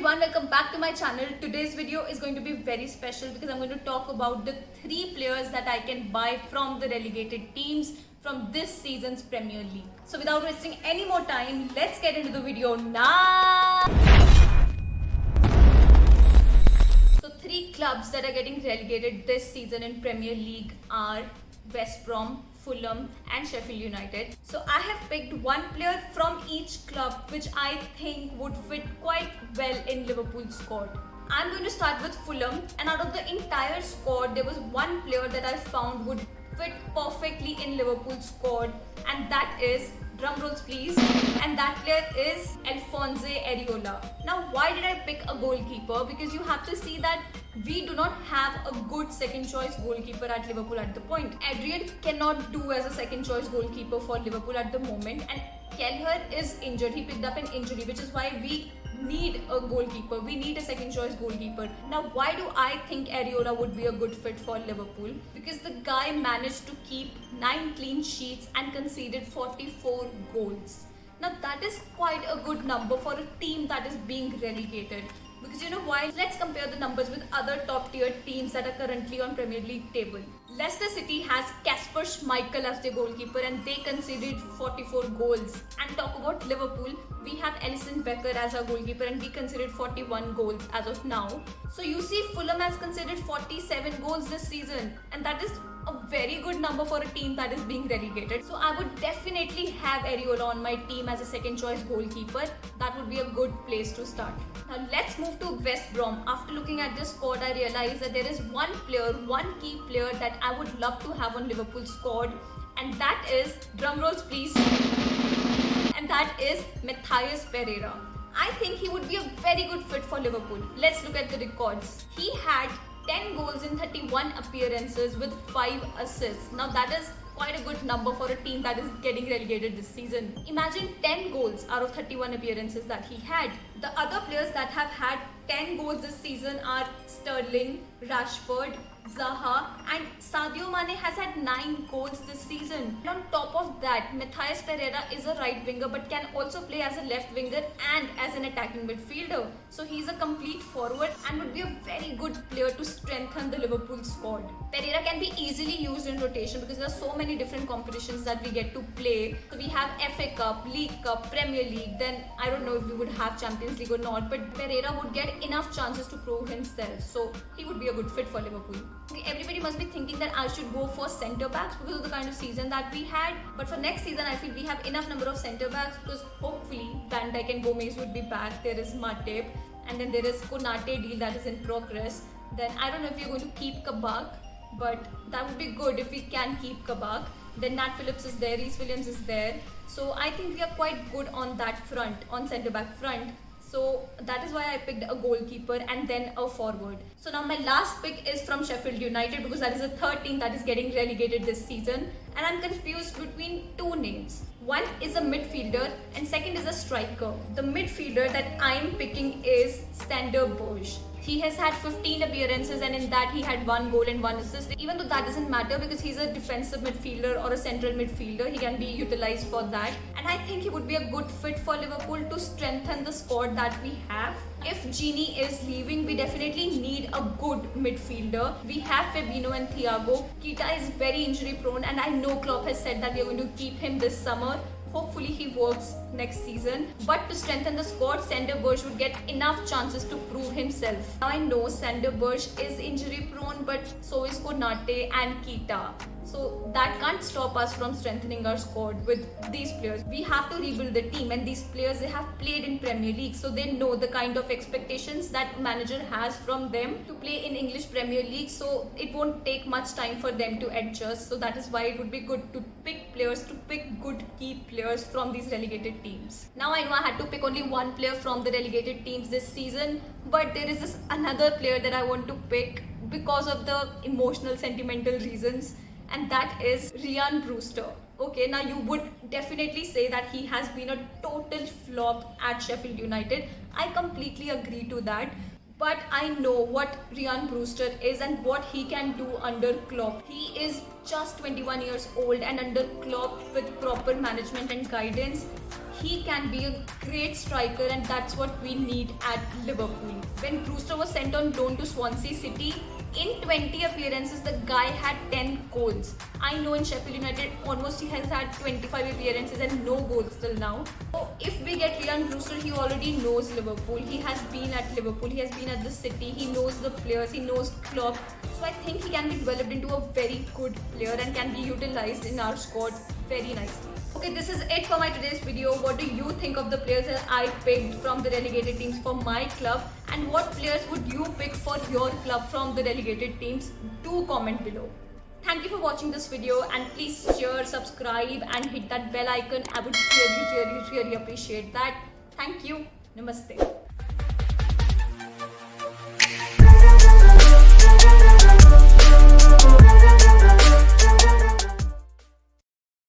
everyone, welcome back to my channel. Today's video is going to be very special because I'm going to talk about the 3 players that I can buy from the relegated teams from this season's Premier League. So without wasting any more time, let's get into the video now. So 3 clubs that are getting relegated this season in Premier League are West Brom, Fulham and Sheffield United. So I have picked one player from each club which I think would fit quite well in Liverpool's squad. I'm going to start with Fulham, and out of the entire squad there was one player that I found would fit perfectly in Liverpool's squad, and that is, drum rolls please, and that player is Alphonse Areola. Now why did I pick a goalkeeper? Because you have to see that we do not have a good second choice goalkeeper at Liverpool at the point. Adrian cannot do as a second choice goalkeeper for Liverpool at the moment, and Kelleher is injured. He picked up an injury, which is why we need a goalkeeper. We need a second choice goalkeeper. Now why do I think Areola would be a good fit for Liverpool? Because the guy managed to keep 9 clean sheets and conceded 44 goals. Now that is quite a good number for a team that is being relegated. Because you know why? Let's compare the numbers with other top tier teams that are currently on Premier League table. Leicester City has Kasper Schmeichel as their goalkeeper and they conceded 44 goals. And talk about Liverpool, we have Alisson Becker as our goalkeeper and we conceded 41 goals as of now. So you see, Fulham has conceded 47 goals this season, and that is a very good number for a team that is being relegated. So I would definitely have Areola on my team as a second choice goalkeeper. That would be a good place to start. Now let's move to West Brom. After looking at this squad, I realized that there is one player, one key player that I would love to have on Liverpool's squad, and that is, drum rolls please, and that is Matthias Pereira. I think he would be a very good fit for Liverpool. Let's look at the records. He had 10 goals in 31 appearances with 5 assists. Now that is quite a good number for a team that is getting relegated this season. Imagine 10 goals out of 31 appearances that he had. The other players that have had 10 goals this season are Sterling, Rashford, Zaha, and Sadio Mane has had 9 goals this season. And on top of that, Matthias Pereira is a right winger but can also play as a left winger and as an attacking midfielder. So he's a complete forward and would be a very good player to strengthen the Liverpool squad. Pereira can be easily used in rotation because there are so many different competitions that we get to play. So we have FA Cup, League Cup, Premier League, then I don't know if we would have Champions League or not, but Pereira would get enough chances to prove himself. So he would be a good fit for Liverpool. Everybody must be thinking that I should go for centre backs because of the kind of season that we had. But for next season, I feel we have enough number of centre backs because hopefully Van Dijk and Gomez would be back. There is Matip, and then there is Konate deal that is in progress. Then I don't know if you're going to keep Kabak, but that would be good if we can keep Kabak. Then Nat Phillips is there, Reece Williams is there. So I think we are quite good on that front, on centre back front. So that is why I picked a goalkeeper and then a forward. So now my last pick is from Sheffield United because that is the third team that is getting relegated this season. And I'm confused between 2 names. One is a midfielder and second is a striker. The midfielder that I'm picking is Sander Berge. He has had 15 appearances and in that he had 1 goal and 1 assist. Even though that doesn't matter because he's a defensive midfielder or a central midfielder, he can be utilized for that. And I think he would be a good fit for Liverpool to strengthen the squad that we have. If Gini is leaving, we definitely need a good midfielder. We have Fabinho and Thiago. Keita is very injury prone and I know Klopp has said that we are going to keep him this summer. Hopefully he works next season. But to strengthen the squad, Sander Berge would get enough chances to prove himself. Now I know Sander Berge is injury prone, but so is Konate and Keita. So that can't stop us from strengthening our squad with these players. We have to rebuild the team, and these players, they have played in Premier League, so they know the kind of expectations that manager has from them to play in English Premier League. So it won't take much time for them to adjust. So that is why it would be good to pick players, to pick good key players from these relegated teams. Now I know I had to pick only one player from the relegated teams this season, but there is this another player that I want to pick because of the emotional, sentimental reasons. And that is Ryan Brewster. Okay, now you would definitely say that he has been a total flop at Sheffield United. I completely agree to that. But I know what Ryan Brewster is and what he can do under Klopp. He is just 21 years old and under Klopp with proper management and guidance, he can be a great striker, and that's what we need at Liverpool. When Brewster was sent on loan to Swansea City, in 20 appearances, the guy had 10 goals. I know in Sheffield United, almost he has had 25 appearances and no goals till now. So if we get Ryan Brewster, he already knows Liverpool. He has been at Liverpool, he has been at the City, he knows the players, he knows Klopp. So I think he can be developed into a very good player and can be utilized in our squad very nicely. Okay, this is it for my today's video. What do you think of the players that I picked from the relegated teams for my club? And what players would you pick for your club from the relegated teams? Do comment below. Thank you for watching this video, and please share, subscribe and hit that bell icon. I would really appreciate that. Thank you. Namaste.